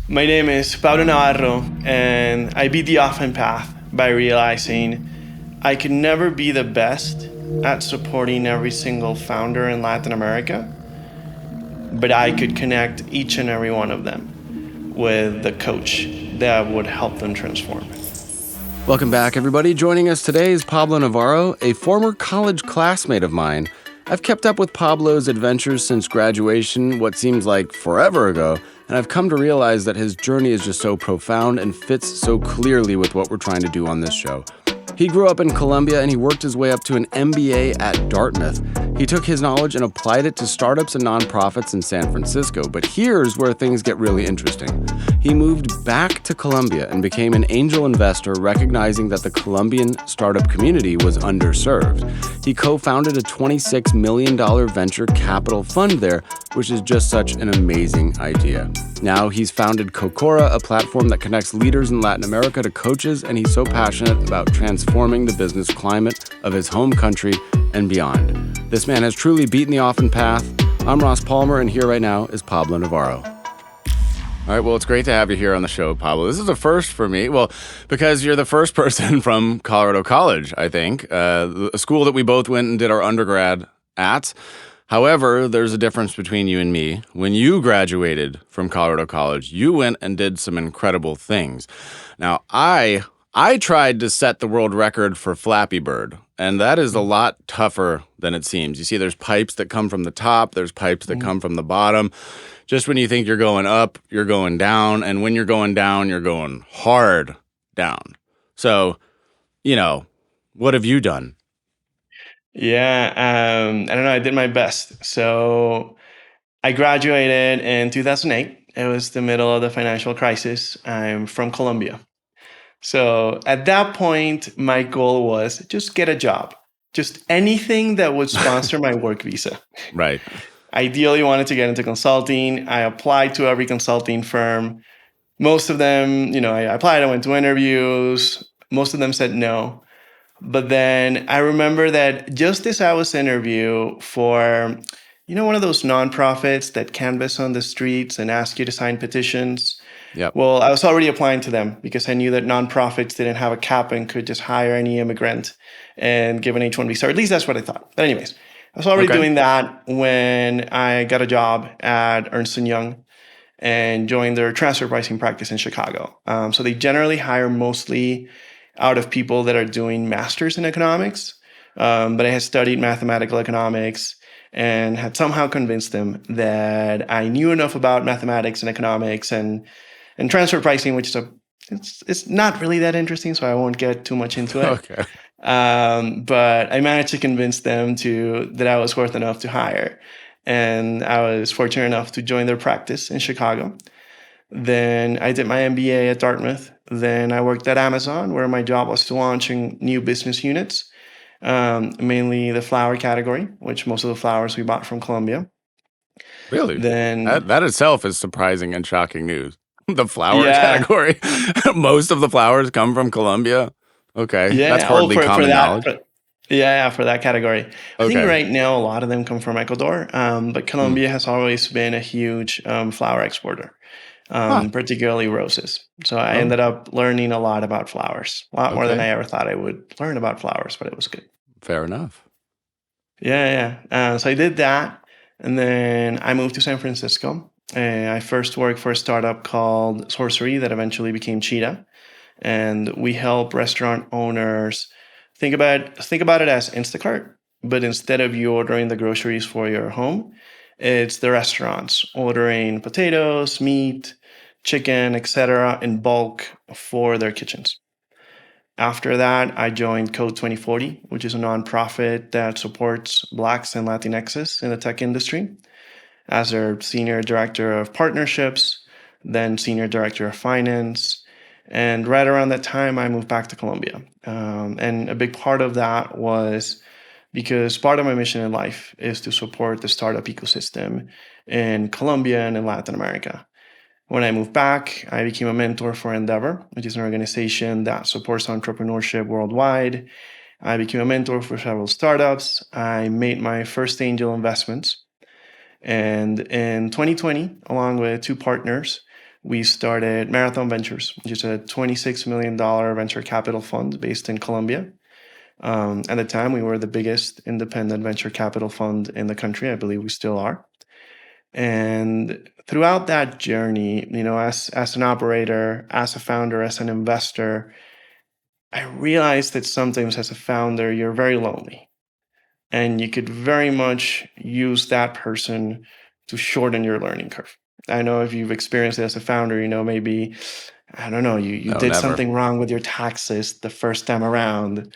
My name is Pablo Navarro, and I beat the often path by realizing I could never be the best at supporting every single founder in Latin America, but I could connect each and every one of them with the coach that would help them transform. Welcome back, everybody. Joining us today is Pablo Navarro, a former college classmate of mine. I've kept up with Pablo's adventures since graduation, what seems like forever ago, and I've come to realize that his journey is just so profound and fits so clearly with what we're trying to do on this show. He grew up in Colombia and he worked his way up to an MBA at Dartmouth. He took his knowledge and applied it to startups and nonprofits in San Francisco. But here's where things get really interesting. He moved back to Colombia and became an angel investor, recognizing that the Colombian startup community was underserved. He co-founded a $26 million venture capital fund there, which is just such an amazing idea. Now he's founded Cocora, a platform that connects leaders in Latin America to coaches, and he's so passionate about transforming the business climate of his home country and beyond. This man has truly beaten the often path. I'm Ross Palmer, and here right now is Pablo Navarro. All right, well, it's great to have you here on the show, Pablo. This is a first for me, well, because you're the first person from Colorado College, I think, a school that we both went and did our undergrad at. However, there's a difference between you and me. When you graduated from Colorado College, you went and did some incredible things. Now, I tried to set the world record for Flappy Bird, and that is a lot tougher than it seems. You see, there's pipes that come from the top, there's pipes that come from the bottom. Just when you think you're going up, you're going down, and when you're going down, you're going hard down. So, what have you done? Yeah, I don't know. I did my best. So I graduated in 2008. It was the middle of the financial crisis. I'm from Colombia. So at that point, my goal was just get a job, just anything that would sponsor my work visa. Right. Ideally, wanted to get into consulting. I applied to every consulting firm. Most of them, I applied, I went to interviews. Most of them said no. But then I remember that just as I was interviewing for, one of those nonprofits that canvass on the streets and ask you to sign petitions. Yep. Well, I was already applying to them because I knew that nonprofits didn't have a cap and could just hire any immigrant and give an H-1 visa. Or at least that's what I thought. But anyways, I was already doing that when I got a job at Ernst & Young and joined their transfer pricing practice in Chicago. So they generally hire mostly out of people that are doing masters in economics. But I had studied mathematical economics and had somehow convinced them that I knew enough about mathematics and economics and transfer pricing, which is it's not really that interesting, so I won't get too much into it. Okay. But I managed to convince them that I was worth enough to hire. And I was fortunate enough to join their practice in Chicago. Then I did my MBA at Dartmouth. Then I worked at Amazon, where my job was to launching new business units, mainly the flower category, which most of the flowers we bought from Colombia. Really? Then that itself is surprising and shocking news. The flower category. Most of the flowers come from Colombia. Okay. Yeah, that's hardly common knowledge. For that category. I think right now a lot of them come from Ecuador, but Colombia has always been a huge flower exporter, particularly roses. So I ended up learning a lot about flowers, a lot more than I ever thought I would learn about flowers, but it was good. Fair enough. Yeah. So I did that, and then I moved to San Francisco. I first worked for a startup called Sorcery that eventually became Cheetah, and we help restaurant owners think about it as Instacart, but instead of you ordering the groceries for your home, it's the restaurants ordering potatoes, meat, chicken, etc. in bulk for their kitchens. After that, I joined Code 2040, which is a nonprofit that supports Blacks and Latinxes in the tech industry, as their senior director of partnerships, then senior director of finance. And right around that time, I moved back to Colombia. And a big part of that was because part of my mission in life is to support the startup ecosystem in Colombia and in Latin America. When I moved back, I became a mentor for Endeavor, which is an organization that supports entrepreneurship worldwide. I became a mentor for several startups. I made my first angel investments. And in 2020, along with two partners, we started Marathon Ventures, which is a $26 million venture capital fund based in Colombia. At the time, we were the biggest independent venture capital fund in the country. I believe we still are. And throughout that journey, as an operator, as a founder, as an investor, I realized that sometimes as a founder, you're very lonely. And you could very much use that person to shorten your learning curve. I know if you've experienced it as a founder, maybe, I don't know, you No, did never. something wrong with your taxes the first time around.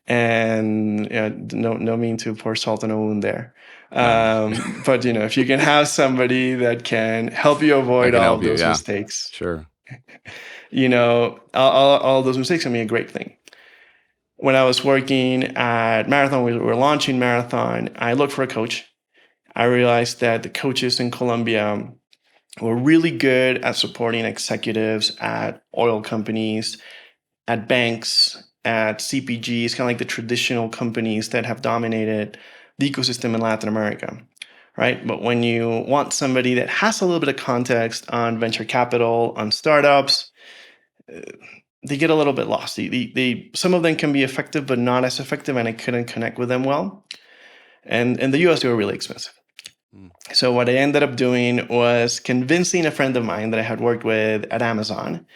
And no mean to pour salt in a wound there. But if you can have somebody that can help you I avoid can all help of you. those Yeah, mistakes, sure. all those mistakes can be a great thing. When I was working at Marathon, we were launching Marathon, I looked for a coach. I realized that the coaches in Colombia were really good at supporting executives at oil companies, at banks, at CPGs, kind of like the traditional companies that have dominated the ecosystem in Latin America, right? But when you want somebody that has a little bit of context on venture capital, on startups, they get a little bit lost. Some of them can be effective, but not as effective, and I couldn't connect with them well. And in the US, they were really expensive. So what I ended up doing was convincing a friend of mine that I had worked with at Amazon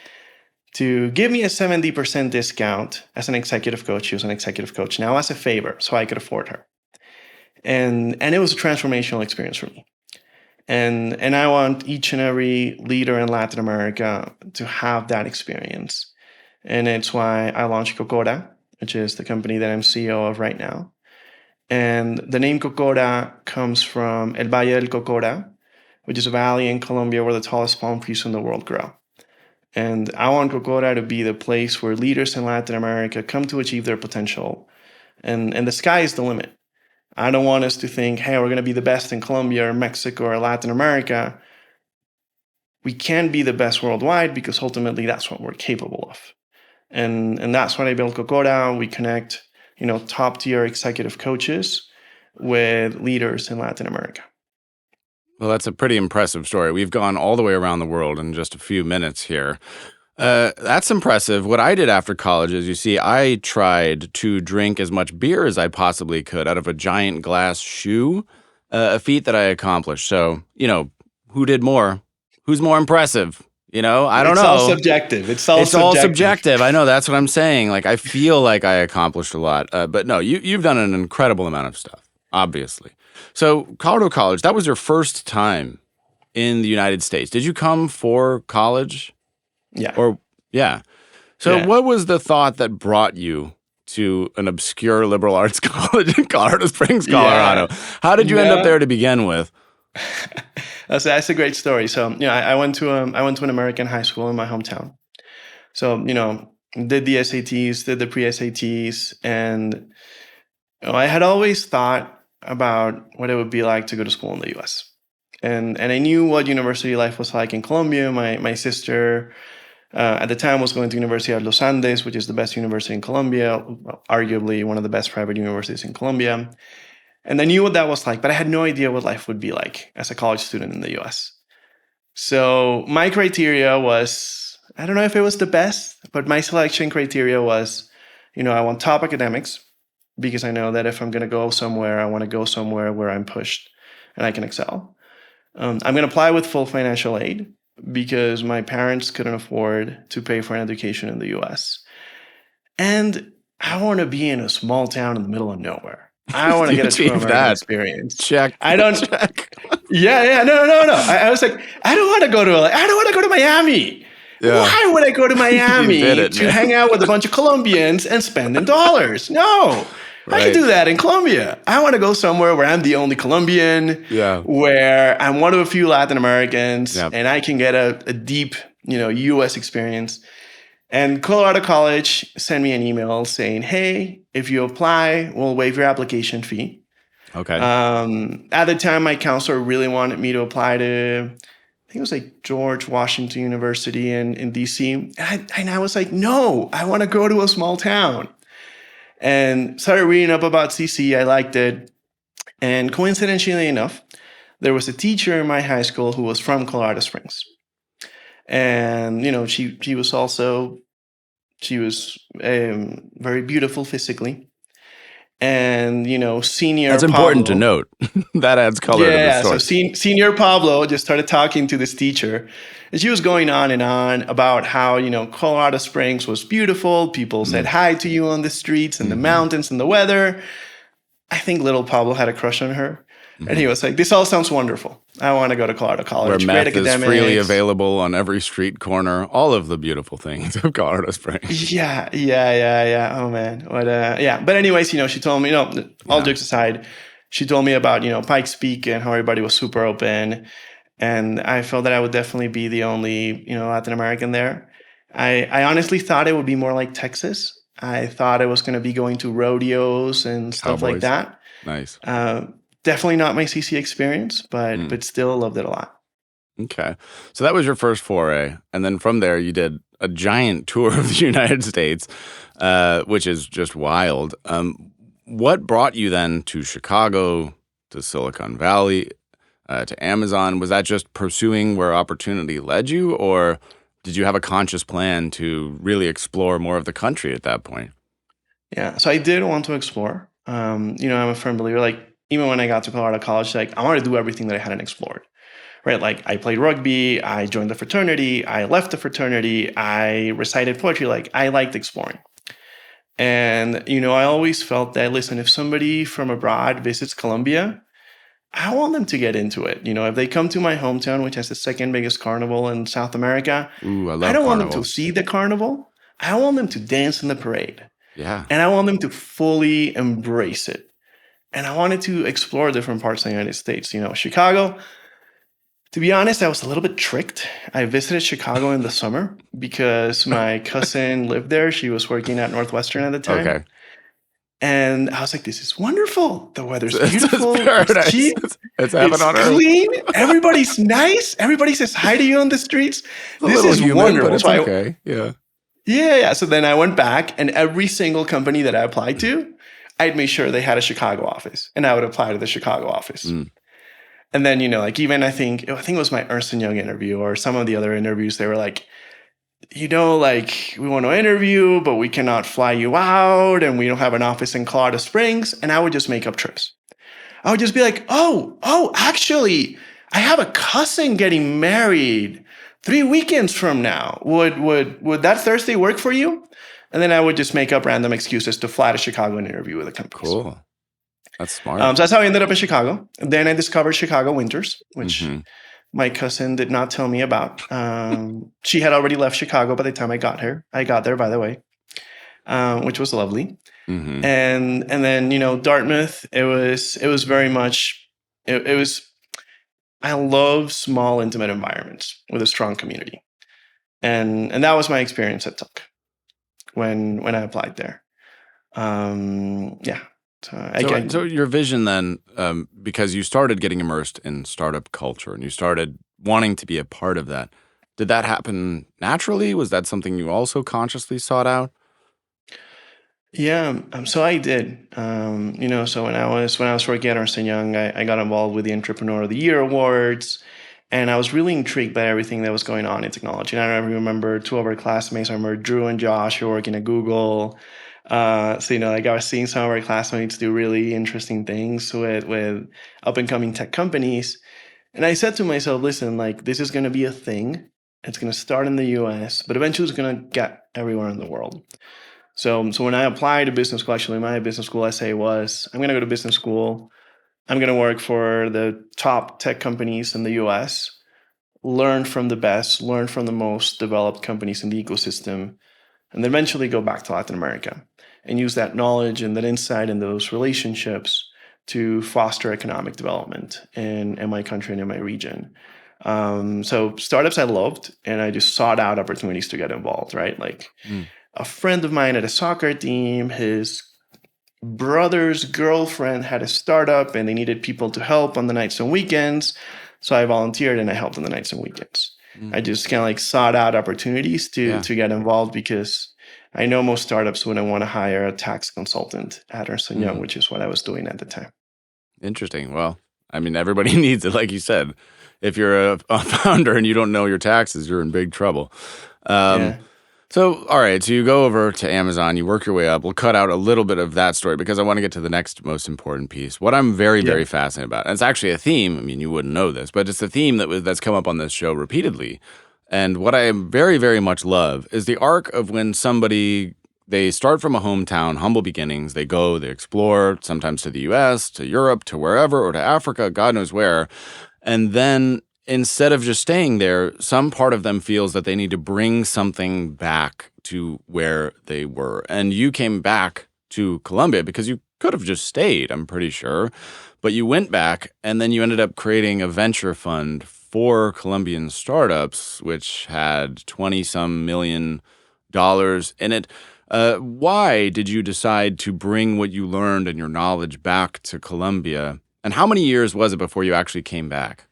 to give me a 70% discount as an executive coach. She was an executive coach now as a favor, so I could afford her. And it was a transformational experience for me. And I want each and every leader in Latin America to have that experience. And it's why I launched Cocora, which is the company that I'm CEO of right now. And the name Cocora comes from El Valle del Cocora, which is a valley in Colombia where the tallest palm trees in the world grow. And I want Cocora to be the place where leaders in Latin America come to achieve their potential. And the sky is the limit. I don't want us to think, hey, we're going to be the best in Colombia or Mexico or Latin America. We can be the best worldwide because ultimately that's what we're capable of. And that's why I built Cocora. We connect, top tier executive coaches with leaders in Latin America. Well, that's a pretty impressive story. We've gone all the way around the world in just a few minutes here. That's impressive. What I did after college is, I tried to drink as much beer as I possibly could out of a giant glass shoe, a feat that I accomplished. So, who did more? Who's more impressive? I don't know. It's all subjective. It's all subjective. I know. That's what I'm saying. Like, I feel like I accomplished a lot. But no, you've done an incredible amount of stuff, obviously. So, Colorado College, that was your first time in the United States. Did you come for college? Yeah. So Yeah. What was the thought that brought you to an obscure liberal arts college in Colorado Springs, Colorado? Yeah. How did you end up there to begin with? That's a great story. So, I went to an American high school in my hometown. So, did the SATs, did the pre-SATs, and I had always thought about what it would be like to go to school in the US. And I knew what university life was like in Colombia. My sister at the time was going to University of Los Andes, which is the best university in Colombia, arguably one of the best private universities in Colombia. And I knew what that was like, but I had no idea what life would be like as a college student in the US. So my criteria was, I don't know if it was the best, but my selection criteria was, I want top academics because I know that if I'm going to go somewhere, I want to go somewhere where I'm pushed and I can excel. I'm going to apply with full financial aid because my parents couldn't afford to pay for an education in the US. And I want to be in a small town in the middle of nowhere. I want to get a true American experience. Check. I don't. Check. Yeah. No. I was like, I don't want to go to Miami. Yeah. Why would I go to Miami to hang out with a bunch of Colombians and spend in dollars? No. Right. I can do that in Colombia. I want to go somewhere where I'm the only Colombian, where I'm one of a few Latin Americans, and I can get a deep, U.S. experience. And Colorado College sent me an email saying, hey, if you apply, we'll waive your application fee. Okay. At the time, my counselor really wanted me to apply to, I think it was like George Washington University in D.C. And I was like, no, I want to go to a small town. And started reading up about CC. I liked it. And coincidentally enough, there was a teacher in my high school who was from Colorado Springs. And she was very beautiful physically, and senior That's important to Pablo. note. That adds color to the Yeah, so story. senior Pablo just started talking to this teacher, and she was going on and on about how, Colorado Springs was beautiful. People said Mm, hi to you on the streets and the hmm mountains and the weather. I think little Pablo had a crush on her. And he hmm was like, "This all sounds wonderful. I want to go to Colorado Where College. Great meth is freely academics." available on every street corner, all of the beautiful things of Colorado Springs. Yeah, yeah, yeah, yeah. Oh man, but yeah. But anyways, she told me, all Yeah, jokes aside, she told me about Pikes Peak and how everybody was super open, and I felt that I would definitely be the only Latin American there. I honestly thought it would be more like Texas. I thought I was going to be going to rodeos and stuff like cowboys. that. Nice. Uh, Definitely not my CC experience, but Mm. still loved it a lot. Okay. So that was your first foray. And then from there, you did a giant tour of the United States, which is just wild. What brought you then to Chicago, to Silicon Valley, to Amazon? Was that just pursuing where opportunity led you, or did you have a conscious plan to really explore more of the country at that point? Yeah, so I did want to explore. I'm a firm believer. Like even when I got to Colorado College, like I wanted to do everything that I hadn't explored. Right, like I played rugby, I joined the fraternity, I left the fraternity, I recited poetry. Like I liked exploring. And I always felt that, listen, if somebody from abroad visits Colombia, I want them to get into it. If they come to my hometown, which has the second biggest carnival in South America, Ooh, I I love don't want them to carnivals. see the carnival. I want them to dance in the parade. Yeah. And I want them to fully embrace it. And I wanted to explore different parts of the United States. Chicago, to be honest, I was a little bit tricked. I visited Chicago in the summer because my cousin lived there. She was working at Northwestern at the time. Okay. And I was like, this is wonderful. The weather's It's beautiful. It's paradise. cheap. It's heaven It's on earth. clean. Everybody's nice. Everybody says hi to you on the streets. It's a This little is humid, but wonderful. it's okay. Yeah. Yeah, yeah. So then I went back, and every single company that I applied to, I'd make sure they had a Chicago office, and I would apply to the Chicago office. Mm. And then, like even I think it was my Ernst & Young interview or some of the other interviews, they were like, like we want to interview, but we cannot fly you out, and we don't have an office in Colorado Springs. And I would just make up trips. I would just be like, oh, actually, I have a cousin getting married 3 weekends from now. Would that Thursday work for you? And then I would just make up random excuses to fly to Chicago and interview with the companies. Cool. That's smart. So that's how I ended up in Chicago. Then I discovered Chicago winters, which Hmm my cousin did not tell me about. She had already left Chicago by the time I got here. I got there, by the way, which was lovely. hmm And then Dartmouth. It was very much. It was. I love small, intimate environments with a strong community, and that was my experience at Tuck when I applied there. Yeah. So So your vision then, because you started getting immersed in startup culture and you started wanting to be a part of that, did that happen naturally? Was that something you also consciously sought out? Yeah, so I did. So when I was working at Ernst& Young, I got involved with the Entrepreneur of the Year awards, and I was really intrigued by everything that was going on in technology. And I remember two of our classmates. I remember Drew and Josh who were working at Google. So like I was seeing some of our classmates do really interesting things with up and coming tech companies, and I said to myself, listen, like this is going to be a thing. It's going to start in the U.S., but eventually it's going to get everywhere in the world. So when I applied to business school, actually my business school essay was, I'm going to go to business school. I'm going to work for the top tech companies in the US, learn from the best, learn from the most developed companies in the ecosystem, and then eventually go back to Latin America and use that knowledge and that insight and those relationships to foster economic development in my country and in my region. So startups I loved, and I just sought out opportunities to get involved, right? Like Mm. a friend of mine at a soccer team, his brother's girlfriend had a startup and they needed people to help on the nights and weekends. So I volunteered and I helped on the nights and weekends. Mm. I just kind of like sought out opportunities to Yeah. to get involved because I know most startups wouldn't want to hire a tax consultant at Ernst & Young, Mm. which is what I was doing at the time. Interesting. Well, I mean, everybody needs it, like you said. If you're a founder and you don't know your taxes, you're in big trouble. Um, Yeah. so, all right, so you go over to Amazon, you work your way up. We'll cut out a little bit of that story because I want to get to the next most important piece. What I'm very, Yeah. very fascinated about, and it's actually a theme. I mean, you wouldn't know this, but it's a theme that's come up on this show repeatedly. And what I very, very much love is the arc of when somebody they start from a hometown, humble beginnings. They go, they explore, sometimes to the U.S., to Europe, to wherever, or to Africa, God knows where. And then instead of just staying there, some part of them feels that they need to bring something back to where they were. And you came back to Colombia because you could have just stayed, I'm pretty sure. But you went back and then you ended up creating a venture fund for Colombian startups, which had 20 some million dollars in it. Why did you decide to bring what you learned and your knowledge back to Colombia? And how many years was it before you actually came back?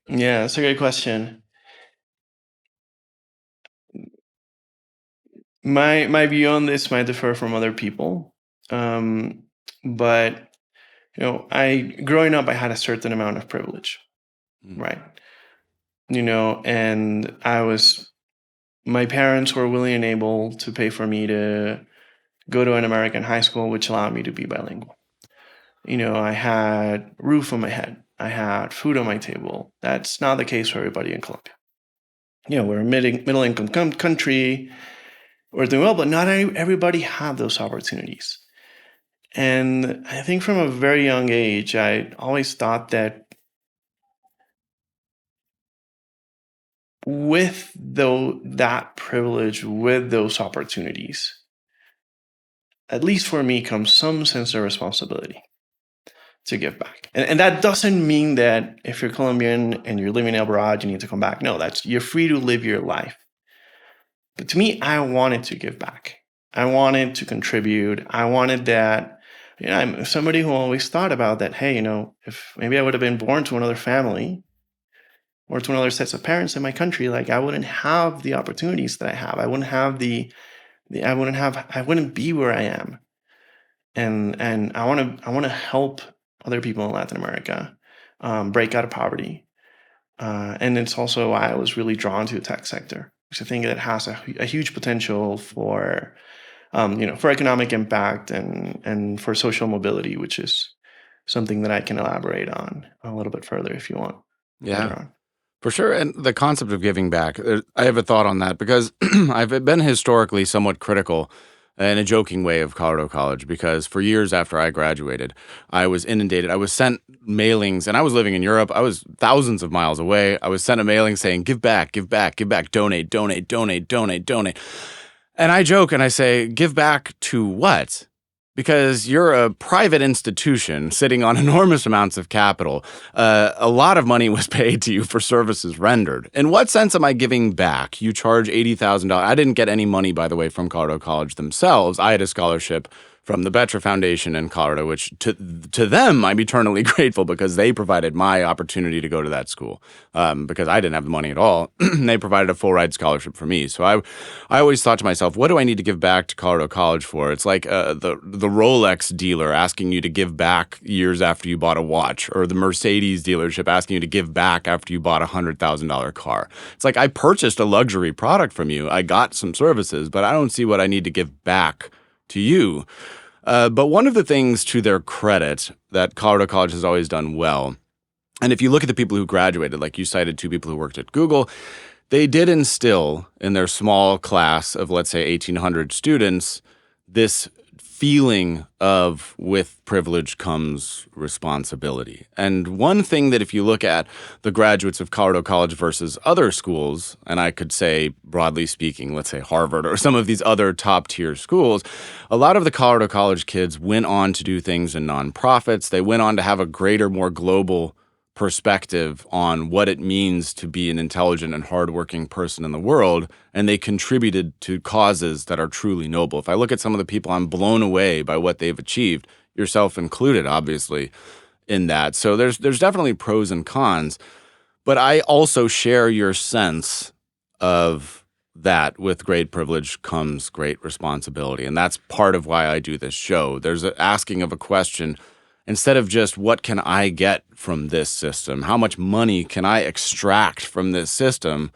Yeah, that's a great question. My view on this might differ from other people. Um, but I growing up I had a certain amount of privilege, Mm, right? And my parents were willing and able to pay for me to go to an American high school, which allowed me to be bilingual. I had roof on my head. I had food on my table. That's not the case for everybody in Colombia. We're a middle income country. We're doing well, but not everybody had those opportunities. And I think from a very young age, I always thought that with that privilege, with those opportunities, at least for me, comes some sense of responsibility to give back. And that doesn't mean that if you're Colombian and you're living abroad, you need to come back. No, you're free to live your life. But to me, I wanted to give back. I wanted to contribute. I wanted that. I'm somebody who always thought about that. Hey, if maybe I would have been born to another family or to another sets of parents in my country, like I wouldn't have the opportunities that I have. I wouldn't have I wouldn't be where I am. And I want to help other people in Latin America break out of poverty. And it's also why I was really drawn to the tech sector, because I think it has a huge potential for economic impact and for social mobility, which is something that I can elaborate on a little bit further if you want yeah, later on. for sure. And the concept of giving back, I have a thought on that because I've been historically somewhat critical in a joking way of Colorado College because for years after I graduated, I was inundated. I was sent mailings and I was living in Europe. I was thousands of miles away. I was sent a mailing saying, give back, give back, give back, donate, donate, donate, donate, donate. And I joke and I say, give back to what? Because you're a private institution sitting on enormous amounts of capital. A lot of money was paid to you for services rendered. In what sense am I giving back? You charge $80,000. I didn't get any money, by the way, from Colorado College themselves. I had a scholarship from the Betra Foundation in Colorado, which to them I'm eternally grateful because they provided my opportunity to go to that school because I didn't have the money at all. They provided a full ride scholarship for me. So I always thought to myself, what do I need to give back to Colorado College for? It's like the Rolex dealer asking you to give back years after you bought a watch, or the Mercedes dealership asking you to give back after you bought a $100,000 car. It's like I purchased a luxury product from you. I got some services, but I don't see what I need to give back to you. But one of the things to their credit that Colorado College has always done well, and if you look at the people who graduated, like you cited two people who worked at Google, they did instill in their small class of, let's say, 1,800 students, this feeling of with privilege comes responsibility. And one thing that if you look at the graduates of Colorado College versus other schools, and I could say broadly speaking, let's say Harvard or some of these other top tier schools, a lot of the Colorado College kids went on to do things in nonprofits. They went on to have a greater, more global perspective on what it means to be an intelligent and hardworking person in the world, and they contributed to causes that are truly noble. If I look at some of the people, I'm blown away by what they've achieved, yourself included, obviously, in that. So there's definitely pros and cons, but I also share your sense of that with great privilege comes great responsibility, and that's part of why I do this show. There's an asking of a question instead of just what can I get from this system? How much money can I extract from this system?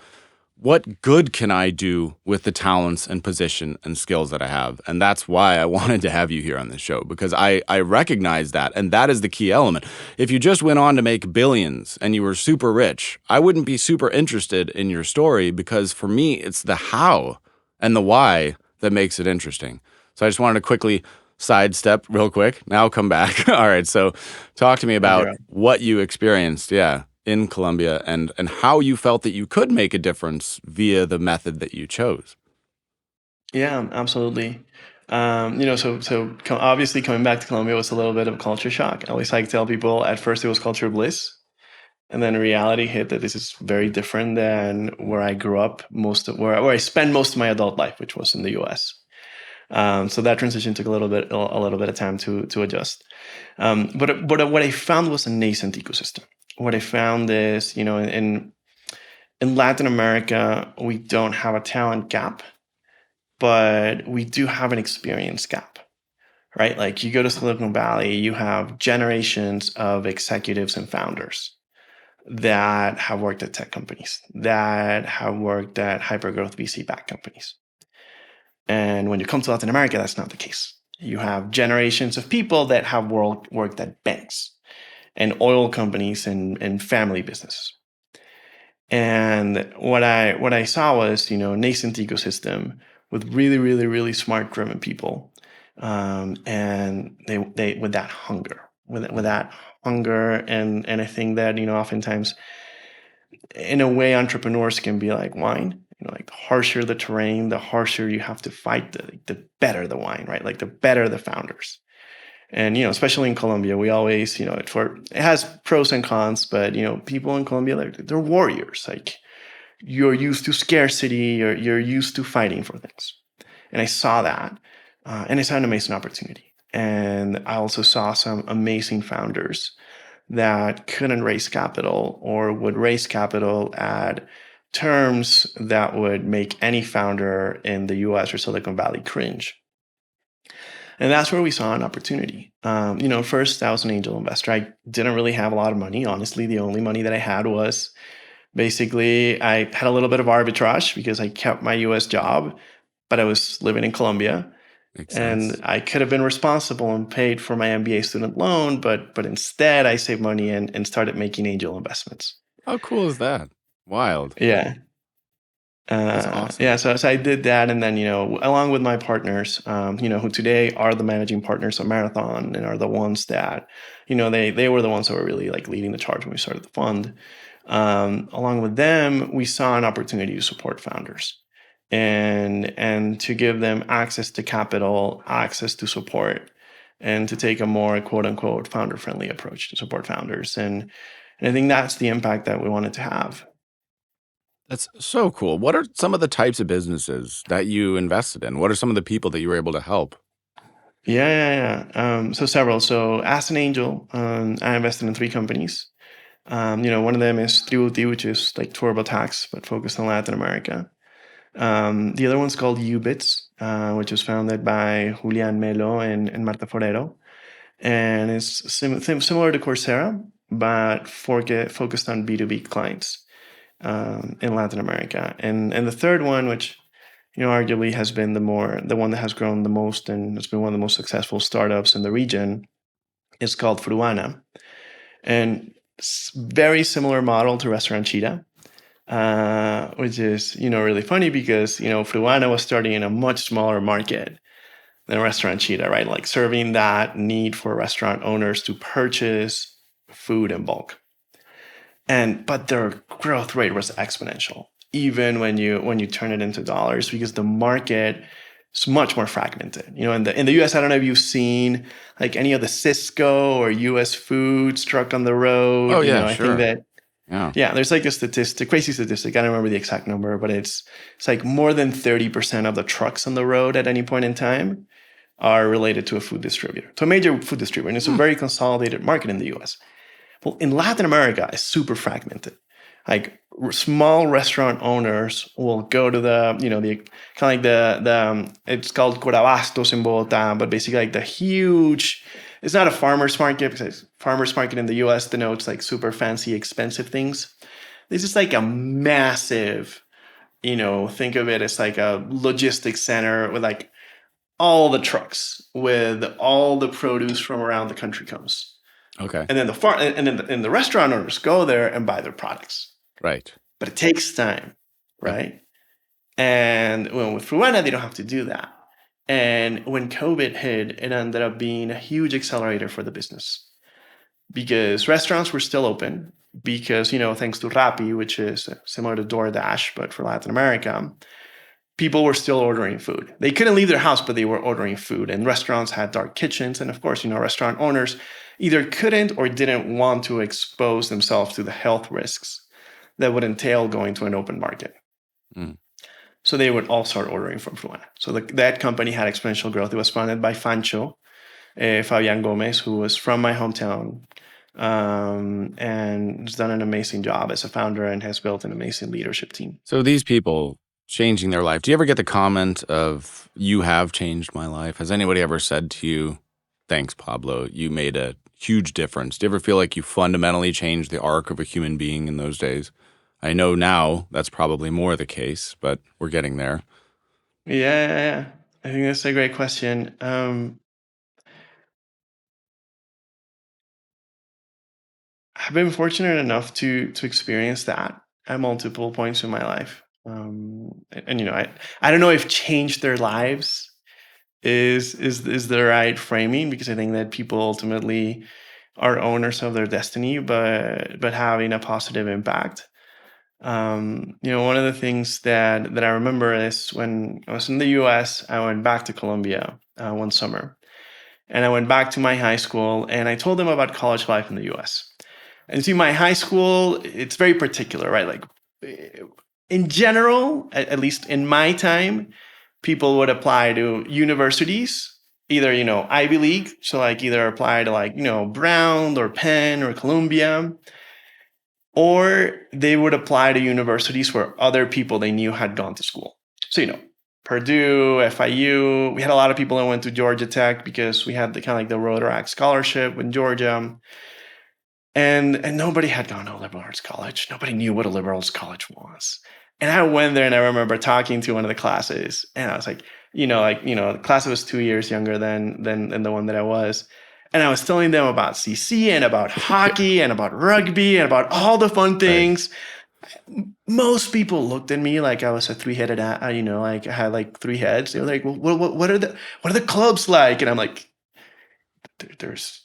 What good can I do with the talents and position and skills that I have? And that's why I wanted to have you here on this show, because I recognize that. And that is the key element. If you just went on to make billions and you were super rich, I wouldn't be super interested in your story, because for me, it's the how and the why that makes it interesting. So I just wanted to quickly sidestep real quick. Now come back. All right. So talk to me about what you experienced. Yeah. In Colombia, and how you felt that you could make a difference via the method that you chose. Yeah, absolutely. Obviously coming back to Colombia was a little bit of a culture shock. I always like to tell people at first it was culture bliss, and then reality hit that this is very different than where I grew up, where I spent most of my adult life, which was in the U.S. So that transition took a little bit of time to adjust. But what I found was a nascent ecosystem. What I found is, in Latin America, we don't have a talent gap, but we do have an experience gap, right? Like you go to Silicon Valley, you have generations of executives and founders that have worked at tech companies, that have worked at hypergrowth VC-backed companies. And when you come to Latin America, that's not the case. You have generations of people that have worked at banks and oil companies and family businesses. And what I saw was, nascent ecosystem with really, really, really smart, driven people, and they with that hunger, and I think that oftentimes, in a way, entrepreneurs can be like wine. Like the harsher the terrain, the harsher you have to fight, the better the wine, right? Like the better the founders. And, especially in Colombia, we always, it has pros and cons, but, people in Colombia, they're warriors. Like you're used to scarcity, or you're used to fighting for things. And I saw that, and I saw an amazing opportunity. And I also saw some amazing founders that couldn't raise capital, or would raise capital at terms that would make any founder in the US or Silicon Valley cringe. And that's where we saw an opportunity. First, I was an angel investor. I didn't really have a lot of money. Honestly, the only money that I had was basically I had a little bit of arbitrage because I kept my US job, but I was living in Colombia. Makes and sense. I could have been responsible and paid for my MBA student loan, but instead I saved money and started making angel investments. How cool is that? Wild. Yeah. That's awesome. Yeah, so I did that, and then along with my partners, who today are the managing partners of Marathon and are the ones that, they were the ones that were really like leading the charge when we started the fund. Along with them, we saw an opportunity to support founders, and to give them access to capital, access to support, and to take a more quote unquote founder friendly approach to support founders, and I think that's the impact that we wanted to have. That's so cool. What are some of the types of businesses that you invested in? What are some of the people that you were able to help? Yeah. So several. So as an angel, I invested in three companies. One of them is Tributi, which is like TurboTax, but focused on Latin America. The other one's called Ubits, which was founded by Julian Melo and Marta Forero. And it's similar to Coursera, but focused on B2B clients in Latin America. And the third one, which arguably has been the one that has grown the most and has been one of the most successful startups in the region, is called Fruana. And very similar model to Restaurant Cheetah, which is really funny because Fruana was starting in a much smaller market than Restaurant Cheetah, right? Like serving that need for restaurant owners to purchase food in bulk. But their growth rate was exponential, even when you turn it into dollars, because the market is much more fragmented. In the US, I don't know if you've seen like any of the Cisco or US Foods truck on the road. Oh, yeah, I think sure. that Yeah. there's like a crazy statistic. I don't remember the exact number, but it's like more than 30% of the trucks on the road at any point in time are related to a food distributor, to a major food distributor. And it's a very consolidated market in the US. Well, in Latin America, it's super fragmented. Like small restaurant owners will go to the kind of like it's called Corabastos in Bogota, but basically like the huge it's not a farmer's market because farmer's market in the US denotes like super fancy, expensive things. This is like a massive, think of it as like a logistics center with like all the trucks with all the produce from around the country comes. Okay. And then the restaurant owners go there and buy their products. Right. But it takes time, Yep. right? And with Fruana, they don't have to do that. And when COVID hit, it ended up being a huge accelerator for the business because restaurants were still open because, thanks to Rappi, which is similar to DoorDash, but for Latin America, people were still ordering food. They couldn't leave their house, but they were ordering food. And restaurants had dark kitchens. And of course, restaurant owners either couldn't or didn't want to expose themselves to the health risks that would entail going to an open market. Mm. So they would all start ordering from Fruana. So that company had exponential growth. It was founded by Fabian Gomez, who was from my hometown, and has done an amazing job as a founder and has built an amazing leadership team. So these people changing their life, do you ever get the comment of, you have changed my life? Has anybody ever said to you, thanks, Pablo, you made a huge difference? Do you ever feel like you fundamentally changed the arc of a human being in those days? I know now that's probably more the case, but we're getting there. Yeah. I think that's a great question. I've been fortunate enough to experience that at multiple points in my life. I don't know if changed their lives is the right framing, because I think that people ultimately are owners of their destiny, but having a positive impact. One of the things that I remember is when I was in the US, I went back to Colombia one summer, and I went back to my high school and I told them about college life in the US. And see, my high school, it's very particular, right? Like in general, at least in my time, people would apply to universities, either, Ivy League. So like either apply to like, Brown or Penn or Columbia, or they would apply to universities where other people they knew had gone to school. So, Purdue, FIU. We had a lot of people that went to Georgia Tech because we had the kind of like the Rotaract scholarship in Georgia. And nobody had gone to a liberal arts college. Nobody knew what a liberal arts college was. And I went there and I remember talking to one of the classes, and I was like, the class was 2 years younger than the one that I was. And I was telling them about CC and about hockey and about rugby and about all the fun things. Right. Most people looked at me like I was a three-headed, like I had like three heads. They were like, well, what are the clubs like? And I'm like, there's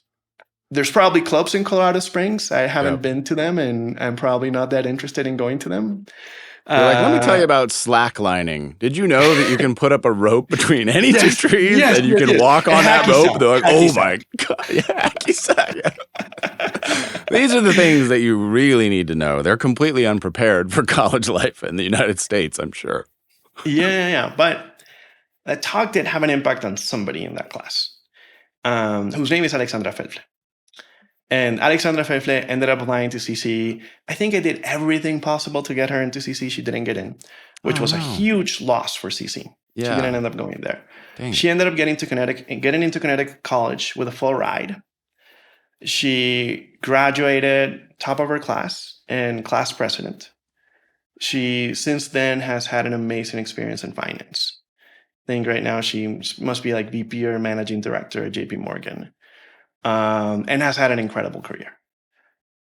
probably clubs in Colorado Springs. I haven't been to them, and I'm probably not that interested in going to them. They're like, let me tell you about slacklining. Did you know that you can put up a rope between any two trees and you can walk on that rope? They're like, oh my God. Yeah, These are the things that you really need to know. They're completely unprepared for college life in the United States, I'm sure. Yeah. But that talk did have an impact on somebody in that class, whose name is Alexandra Felfle. And Alexandra Felfle ended up applying to CC. I think I did everything possible to get her into CC. She didn't get in, which was a huge loss for CC. Yeah. She didn't end up going there. Dang. She ended up getting into Connecticut College with a full ride. She graduated top of her class and class president. She since then has had an amazing experience in finance. I think right now she must be like VP or managing director at JP Morgan. And has had an incredible career.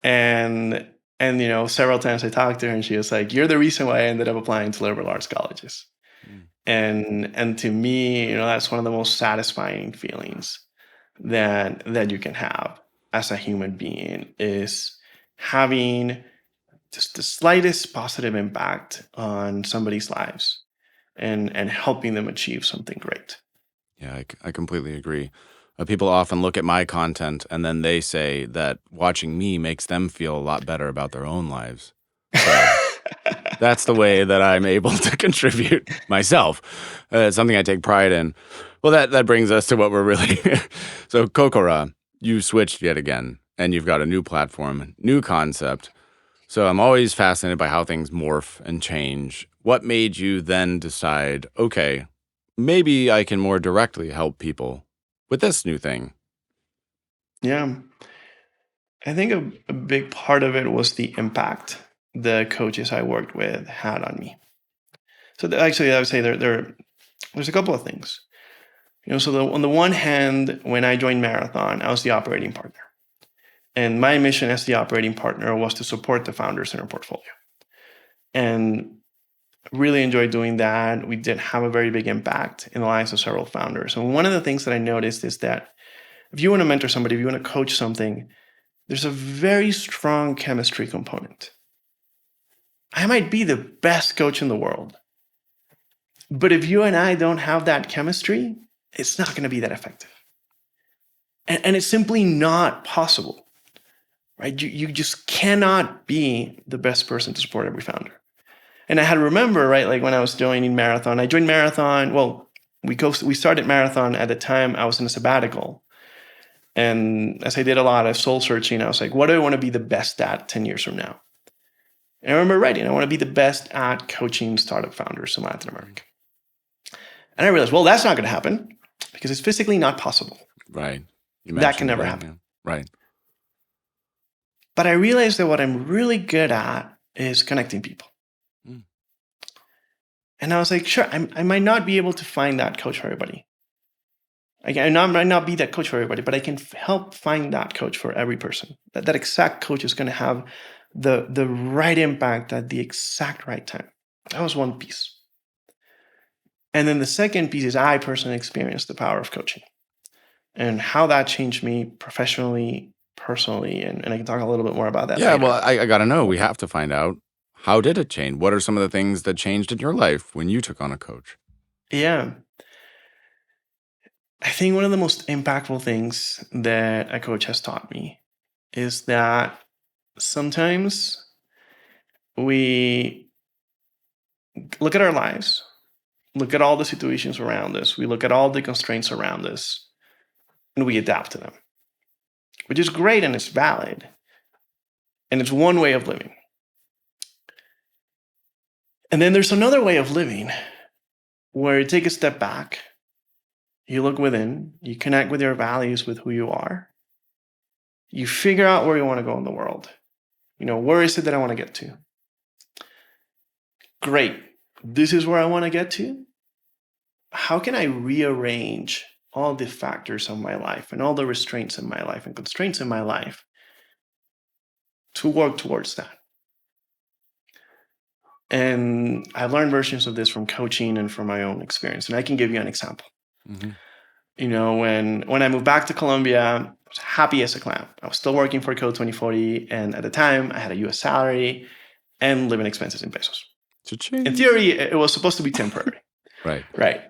And several times I talked to her and she was like, you're the reason why I ended up applying to liberal arts colleges. And to me, that's one of the most satisfying feelings that you can have as a human being, is having just the slightest positive impact on somebody's lives and helping them achieve something great. Yeah, I completely agree. People often look at my content and then they say that watching me makes them feel a lot better about their own lives. So that's the way that I'm able to contribute myself. It's something I take pride in. Well, that brings us to what we're really... So Cocora, you switched yet again, and you've got a new platform, new concept. So I'm always fascinated by how things morph and change. What made you then decide, okay, maybe I can more directly help people with this new thing? Yeah. I think a big part of it was the impact the coaches I worked with had on me. So actually, I would say there's a couple of things. On the one hand, when I joined Marathon, I was the operating partner. And my mission as the operating partner was to support the founders in our portfolio. And really enjoyed doing that. We did have a very big impact in the lives of several founders. And one of the things that I noticed is that if you want to mentor somebody, if you want to coach something, there's a very strong chemistry component. I might be the best coach in the world, but if you and I don't have that chemistry, it's not going to be that effective. And it's simply not possible, right? You just cannot be the best person to support every founder. And I had to remember, right, like when I was joining Marathon, I joined Marathon. Well, we started Marathon at the time I was in a sabbatical. And as I did a lot of soul searching, I was like, what do I want to be the best at 10 years from now? And I remember writing, I want to be the best at coaching startup founders in Latin America. And I realized, well, that's not going to happen because it's physically not possible. Right. That can never happen. Yeah. Right. But I realized that what I'm really good at is connecting people. And I was like, sure, I might not be able to find that coach for everybody. I might not be that coach for everybody, but I can help find that coach for every person. That exact coach is going to have the right impact at the exact right time. That was one piece. And then the second piece is I personally experienced the power of coaching and how that changed me professionally, personally. And I can talk a little bit more about that Yeah, later. well, I got to know. We have to find out. How did it change? What are some of the things that changed in your life when you took on a coach? Yeah. I think one of the most impactful things that a coach has taught me is that sometimes we look at our lives, look at all the situations around us, we look at all the constraints around us, and we adapt to them, which is great and it's valid. And it's one way of living. And then there's another way of living where you take a step back, you look within, you connect with your values, with who you are, you figure out where you want to go in the world. Where is it that I want to get to? Great. This is where I want to get to. How can I rearrange all the factors of my life and all the restraints in my life and constraints in my life to work towards that? And I've learned versions of this from coaching and from my own experience. And I can give you an example. Mm-hmm. When I moved back to Colombia, I was happy as a clam. I was still working for Code 2040. And at the time, I had a US salary and living expenses in pesos. Cha-ching. In theory, it was supposed to be temporary. Right.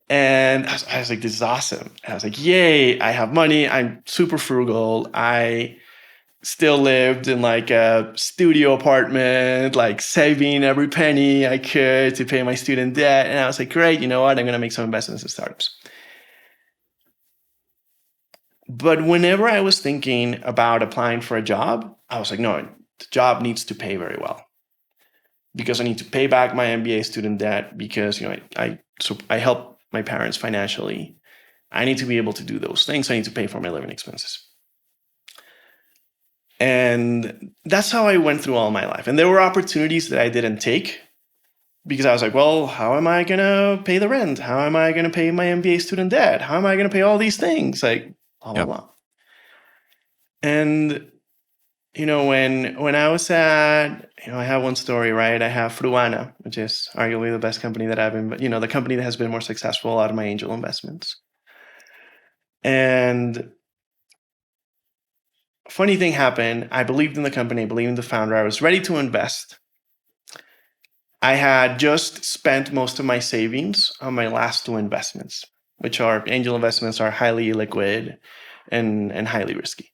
And I was like, this is awesome. And I was like, yay, I have money. I'm super frugal. I still lived in like a studio apartment, like saving every penny I could to pay my student debt. And I was like, great, you know what? I'm going to make some investments in startups. But whenever I was thinking about applying for a job, I was like, no, the job needs to pay very well because I need to pay back my MBA student debt because, I help my parents financially. I need to be able to do those things. I need to pay for my living expenses. And that's how I went through all my life. And there were opportunities that I didn't take because I was like, well, how am I going to pay the rent? How am I going to pay my MBA student debt? How am I going to pay all these things? Like, blah, blah, blah. And, when I was at, I have one story, right? I have Fruana, which is arguably the best company that I've been, the company that has been more successful out of my angel investments. And funny thing happened. I believed in the company, I believed in the founder. I was ready to invest. I had just spent most of my savings on my last two investments, which are angel investments, are highly illiquid and highly risky.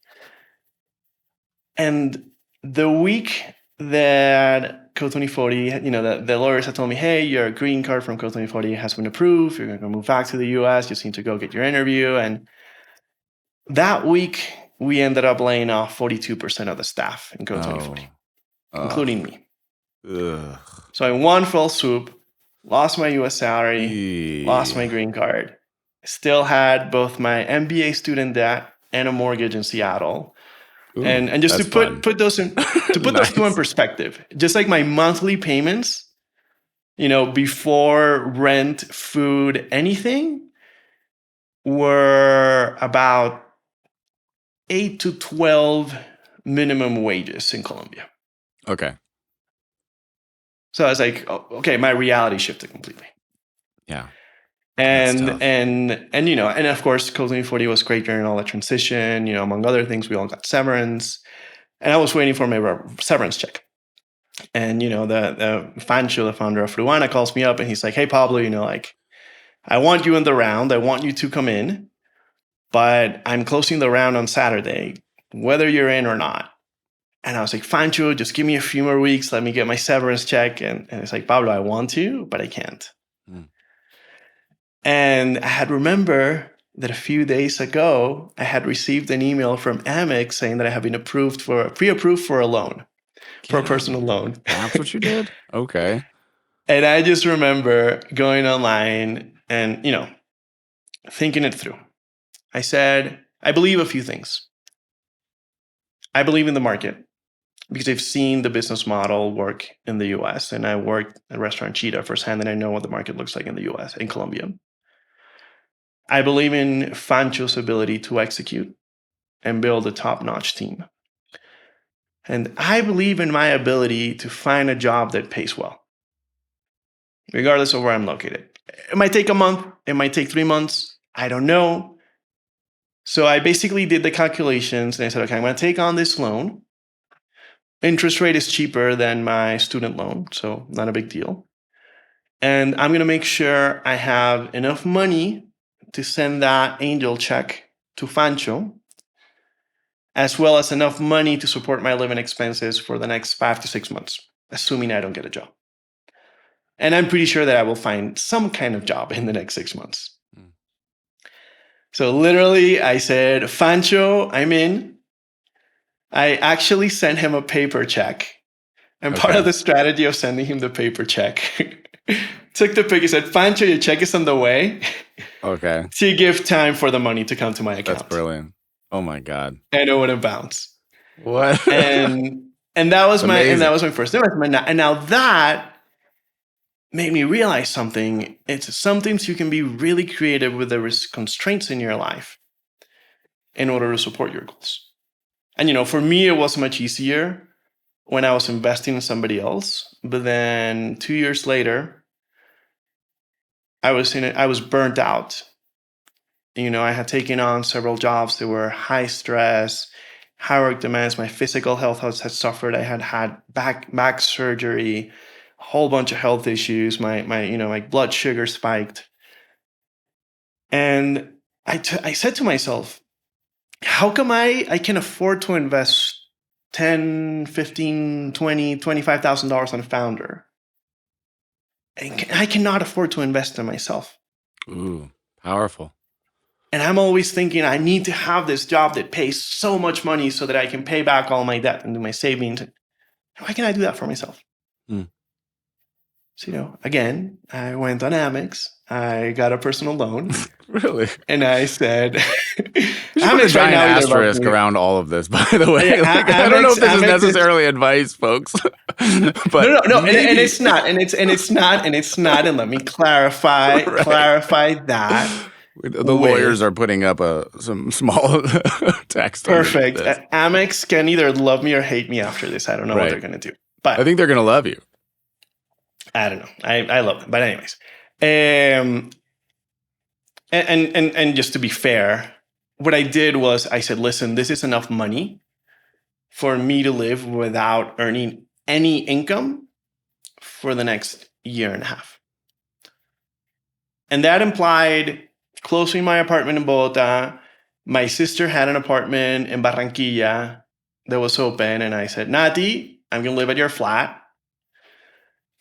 And the week that Code 2040, the lawyers had told me, hey, your green card from Code 2040 has been approved. You're going to move back to the US. You just need to go get your interview. And that week, we ended up laying off 42% of the staff in Code 2040, including me. Ugh. So in one fell swoop, lost my US salary, lost my green card. Still had both my MBA student debt and a mortgage in Seattle. Ooh, And just to that's fun. put those those two in Nice. perspective, just like my monthly payments, before rent, food, anything, were about 8 to 12 minimum wages in Colombia. Okay. So I was like, oh, okay, my reality shifted completely. Yeah. That's And tough. and of course, Closing 40 was great during all that transition. Among other things, we all got severance, and I was waiting for my severance check. And the Fancho, the founder of Fruana, calls me up and he's like, "Hey Pablo, like I want you in the round. I want you to come in, but I'm closing the round on Saturday, whether you're in or not." And I was like, "Fancho, just give me a few more weeks. Let me get my severance check." And it's like, "Pablo, I want to, but I can't." Mm. And I had remember that a few days ago, I had received an email from Amex saying that I have been pre-approved for a loan, for a Get out of personal here. loan. That's what you did? Okay. And I just remember going online and, thinking it through. I said, I believe a few things. I believe in the market because I've seen the business model work in the US, and I worked at Restaurant Cheetah firsthand, and I know what the market looks like in the US, in Colombia. I believe in Fancho's ability to execute and build a top-notch team. And I believe in my ability to find a job that pays well, regardless of where I'm located. It might take a month, it might take 3 months, I don't know. So I basically did the calculations and I said, okay, I'm going to take on this loan. Interest rate is cheaper than my student loan, so not a big deal. And I'm going to make sure I have enough money to send that angel check to Fancho, as well as enough money to support my living expenses for the next 5 to 6 months, assuming I don't get a job. And I'm pretty sure that I will find some kind of job in the next 6 months. Mm. So literally, I said, Fancho, I'm in. I actually sent him a paper check. And part of the strategy of sending him the paper check, took the pic, he said, Fancho, your check is on the way. Okay. To give time for the money to come to my account. That's brilliant. Oh my God. And it wouldn't bounce. What? and that was my first investment. And now that made me realize something. It's sometimes you can be really creative with the constraints in your life in order to support your goals. And for me, it was much easier when I was investing in somebody else. But then 2 years later, I was burnt out. I had taken on several jobs that were high stress, high work demands. My physical health had suffered. I had back surgery, a whole bunch of health issues. My blood sugar spiked. And I said to myself, how come I can afford to invest $10, $15, $20, $25,000 on a founder? I cannot afford to invest in myself. Ooh, powerful. And I'm always thinking I need to have this job that pays so much money so that I can pay back all my debt and do my savings. Why can't I do that for myself? Mm. So, again, I went on Amex. I got a personal loan. Really? And I said, Amex a giant asterisk around all of this, by the way. Yeah, I don't know if this is necessarily advice, folks. But no. And it's not. And it's not. And let me clarify that. The lawyers are putting up some small text. Perfect. Amex can either love me or hate me after this. I don't know what they're going to do. But I think they're going to love you. I don't know. I love them. But anyways. And just to be fair, what I did was I said, listen, this is enough money for me to live without earning any income for the next year and a half. And that implied closing my apartment in Bogota. My sister had an apartment in Barranquilla that was open. And I said, Nati, I'm going to live at your flat.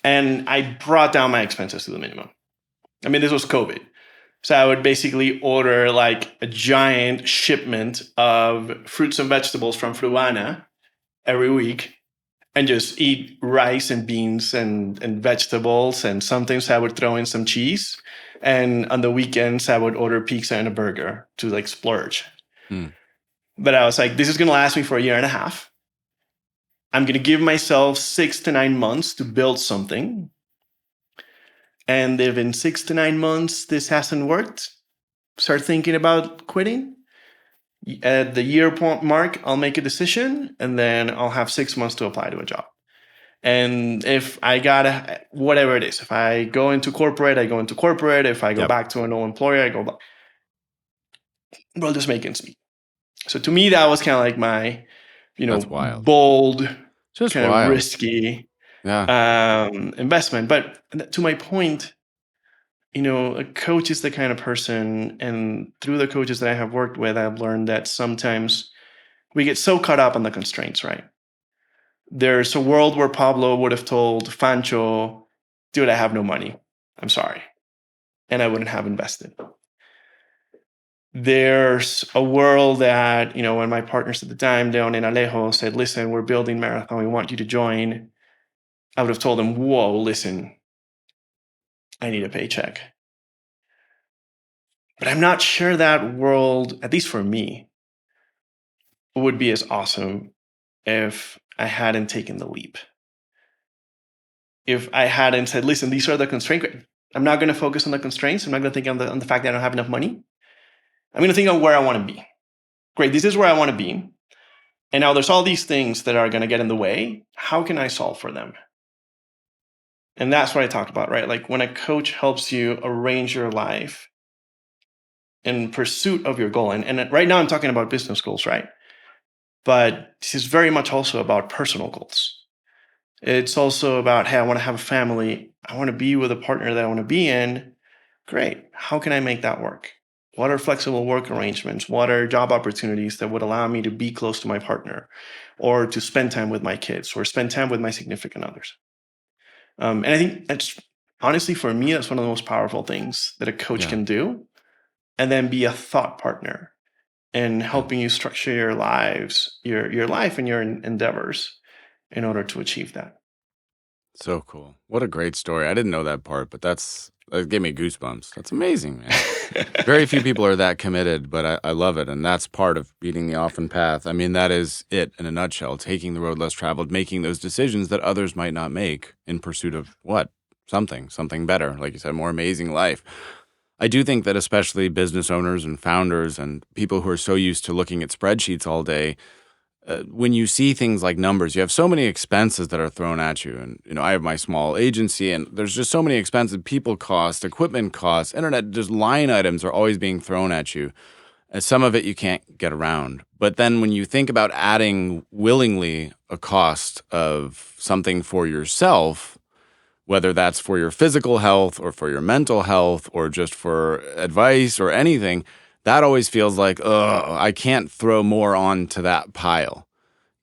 And I brought down my expenses to the minimum. I mean, this was COVID. So I would basically order like a giant shipment of fruits and vegetables from Fruana every week and just eat rice and beans and vegetables. And sometimes I would throw in some cheese. And on the weekends, I would order pizza and a burger to like splurge. But I was like, this is going to last me for a year and a half. I'm going to give myself 6 to 9 months to build something. And if in 6 to 9 months this hasn't worked, start thinking about quitting. At the year point mark, I'll make a decision, and then I'll have 6 months to apply to a job. And if I got whatever it is, if I go into corporate, I go into corporate. If I go back to an old employer, I go back. We'll just make ends meet. So to me, that was kind of like my, That's wild. bold, Just kind wild. of risky investment. But to my point, a coach is the kind of person, and through the coaches that I have worked with, I've learned that sometimes we get so caught up on the constraints, right? There's a world where Pablo would have told Fancho, dude, I have no money. I'm sorry. And I wouldn't have invested. There's a world that, when my partners at the time, Leon and Alejo, said, listen, we're building Marathon. We want you to join. I would have told them, whoa, listen, I need a paycheck. But I'm not sure that world, at least for me, would be as awesome if I hadn't taken the leap. If I hadn't said, listen, these are the constraints. I'm not going to focus on the constraints. I'm not going to think on the fact that I don't have enough money. I'm going to think on where I want to be. Great, this is where I want to be. And now there's all these things that are going to get in the way. How can I solve for them? And that's what I talked about, right? Like when a coach helps you arrange your life in pursuit of your goal. And right now I'm talking about business goals, right? But this is very much also about personal goals. It's also about, hey, I want to have a family. I want to be with a partner that I want to be in. Great. How can I make that work? What are flexible work arrangements? What are job opportunities that would allow me to be close to my partner, or to spend time with my kids, or spend time with my significant others? And I think that's, honestly, for me, that's one of the most powerful things that a coach can do. And then be a thought partner in helping you structure your lives, your life and your endeavors in order to achieve that. So cool. What a great story. I didn't know that part, but that gave me goosebumps. That's amazing, man. Very few people are that committed, but I love it. And that's part of beating the often path. I mean, that is it in a nutshell, taking the road less traveled, making those decisions that others might not make in pursuit of what? Something better. Like you said, more amazing life. I do think that especially business owners and founders and people who are so used to looking at spreadsheets all day, when you see things like numbers, you have so many expenses that are thrown at you. And, I have my small agency, and there's just so many expenses, people costs, equipment costs, internet, just line items are always being thrown at you. And some of it you can't get around. But then when you think about adding willingly a cost of something for yourself, whether that's for your physical health or for your mental health or just for advice or anything, that always feels like, I can't throw more onto that pile.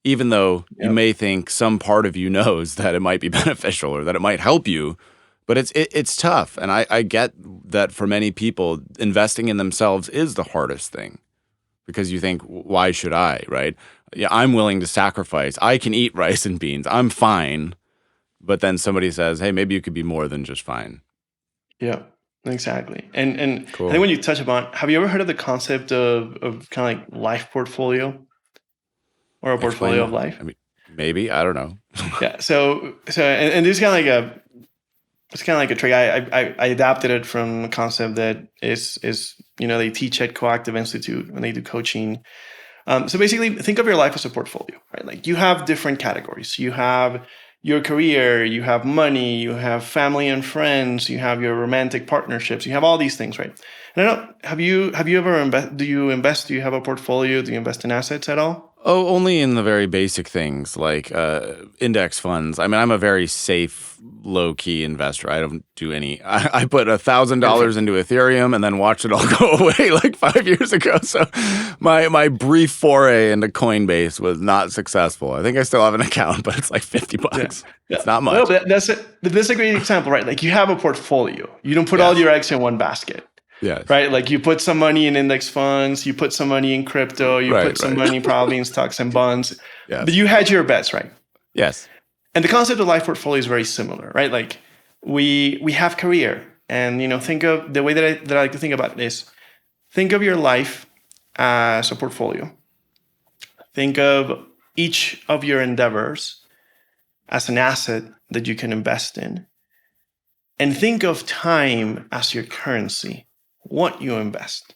Even though you may think some part of you knows that it might be beneficial or that it might help you, but it's tough. And I get that for many people, investing in themselves is the hardest thing because you think, why should I, right? Yeah, I'm willing to sacrifice. I can eat rice and beans. I'm fine. But then somebody says, hey, maybe you could be more than just fine. Yeah, exactly. And cool. I think when you touch upon, have you ever heard of the concept of kind of like life portfolio, or a portfolio of life? I mean, maybe, I don't know. Yeah. So and this is kind of like it's kind of like a trick. I adapted it from a concept that is they teach at Coactive Institute when they do coaching. So basically, think of your life as a portfolio, right? Like you have different categories. You have your career, you have money, you have family and friends, you have your romantic partnerships, you have all these things, right? And I don't, have you ever do you invest? Do you have a portfolio? Do you invest in assets at all? Oh, only in the very basic things like index funds. I mean, I'm a very safe, low-key investor. I don't do any. I put $1,000 into Ethereum and then watched it all go away like 5 years ago. So my brief foray into Coinbase was not successful. I think I still have an account, but it's like $50. Yeah. It's not much. Well, that's a great example, right? Like you have a portfolio. You don't put all your eggs in one basket. Yes. Right? Like you put some money in index funds, you put some money in crypto, you put some money probably in stocks and bonds. Yes. But you hedge your bets, right? Yes. And the concept of life portfolio is very similar, right? Like we have career, and think of the way that I like to think about it is think of your life as a portfolio. Think of each of your endeavors as an asset that you can invest in. And think of time as your currency, what you invest,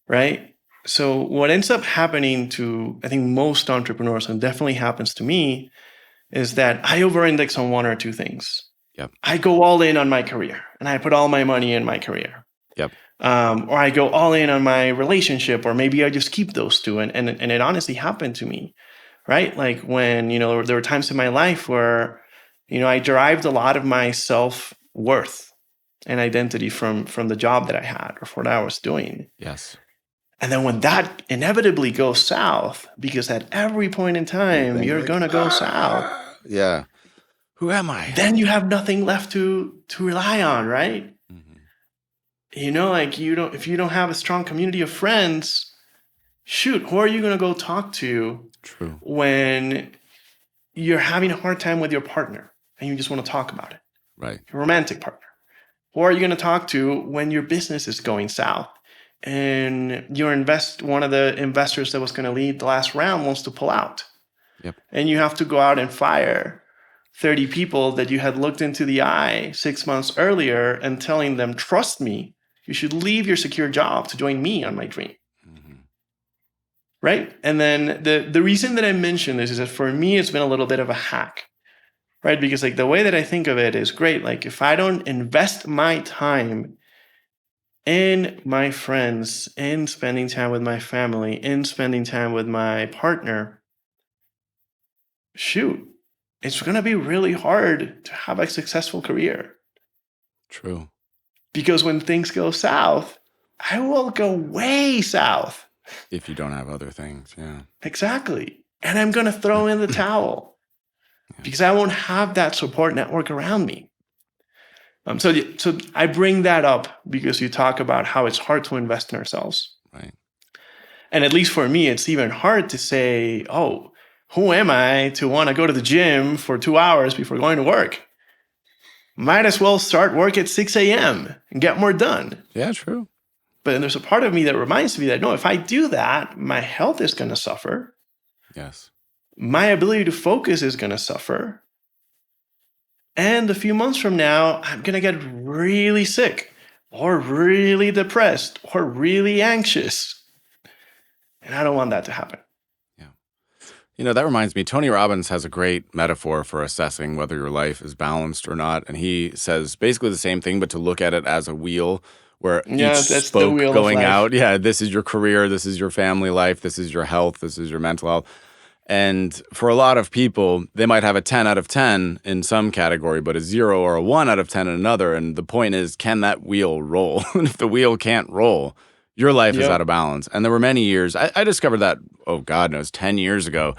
right? So what ends up happening to, I think, most entrepreneurs, and definitely happens to me, is that I over-index on one or two things. Yep. I go all in on my career and I put all my money in my career. Yep. Or I go all in on my relationship, or maybe I just keep those two. And it honestly happened to me, right? Like when, there were times in my life where, I derived a lot of my self-worth and identity from the job that I had or for what I was doing. Yes. And then when that inevitably goes south, because at every point in time, you're going to go south. Yeah. Who am I? Then you have nothing left to rely on, right? Mm-hmm. Like if you don't have a strong community of friends, shoot, who are you going to go talk to? True. When you're having a hard time with your partner and you just want to talk about it? Right. Your romantic partner. Who are you going to talk to when your business is going south and one of the investors that was going to lead the last round wants to pull out? Yep. And you have to go out and fire 30 people that you had looked into the eye 6 months earlier and telling them, trust me, you should leave your secure job to join me on my dream. Mm-hmm. Right? And then the reason that I mention this is that for me, it's been a little bit of a hack, right? Because like the way that I think of it is great. Like if I don't invest my time in my friends, in spending time with my family, in spending time with my partner, shoot, it's going to be really hard to have a successful career. True. Because when things go south, I will go way south. If you don't have other things, yeah. Exactly. And I'm going to throw in the towel because I won't have that support network around me. So I bring that up because you talk about how it's hard to invest in ourselves. Right. And at least for me, it's even hard to say, oh, who am I to want to go to the gym for 2 hours before going to work? Might as well start work at 6 a.m. and get more done. Yeah, true. But then there's a part of me that reminds me that, no, if I do that, my health is going to suffer. Yes. My ability to focus is going to suffer. And a few months from now, I'm going to get really sick or really depressed or really anxious. And I don't want that to happen. Yeah. That reminds me, Tony Robbins has a great metaphor for assessing whether your life is balanced or not. And he says basically the same thing, but to look at it as a wheel where each spoke going out. Yeah, this is your career, this is your family life, this is your health, this is your mental health. And for a lot of people, they might have a 10 out of 10 in some category, but a 0 or a 1 out of 10 in another. And the point is, can that wheel roll? And if the wheel can't roll, your life is out of balance. And there were many years, I discovered that, oh God knows, 10 years ago.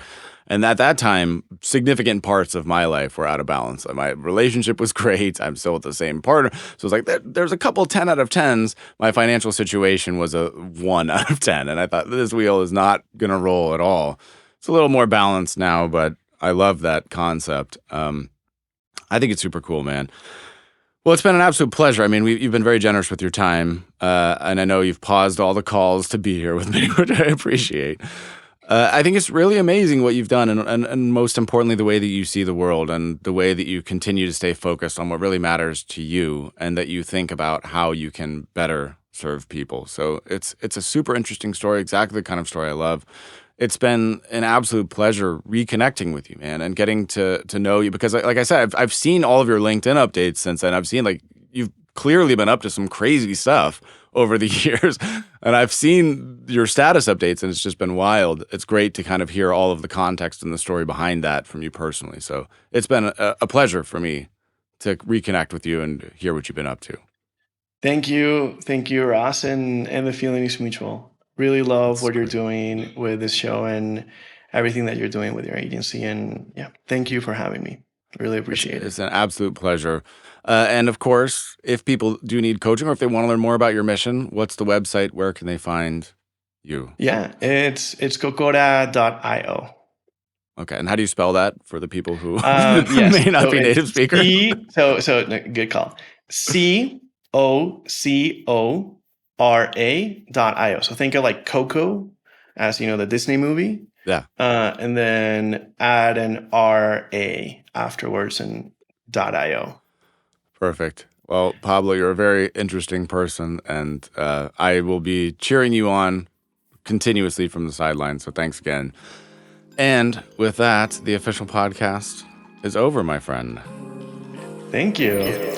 And at that time, significant parts of my life were out of balance. My relationship was great. I'm still with the same partner. So it's like, there's a couple 10 out of 10s. My financial situation was a 1 out of 10. And I thought, this wheel is not going to roll at all. It's a little more balanced now, but I love that concept. I think it's super cool, man. Well, it's been an absolute pleasure. I mean, you've been very generous with your time, and I know you've paused all the calls to be here with me, which I appreciate. I think it's really amazing what you've done, and most importantly, the way that you see the world and the way that you continue to stay focused on what really matters to you, and that you think about how you can better serve people. So it's a super interesting story, exactly the kind of story I love. It's been an absolute pleasure reconnecting with you, man, and getting to know you because, like I said, I've seen all of your LinkedIn updates since then. I've seen, like, you've clearly been up to some crazy stuff over the years, and I've seen your status updates, and it's just been wild. It's great to kind of hear all of the context and the story behind that from you personally. So it's been a pleasure for me to reconnect with you and hear what you've been up to. Thank you, Ross, and the feeling is mutual. Really love what you're doing with this show and everything that you're doing with your agency. And yeah, thank you for having me. Really appreciate it. It's an absolute pleasure. And of course, if people do need coaching or if they want to learn more about your mission, what's the website? Where can they find you? Yeah, it's Cocora.io. Okay, and how do you spell that for the people who yes. may not be native speakers? Good call. COCORA.io. So think of like Coco as, the Disney movie. Yeah. And then add an RA afterwards and .io. Perfect. Well, Pablo, you're a very interesting person, and I will be cheering you on continuously from the sidelines. So thanks again. And with that, the official podcast is over, my friend. Thank you.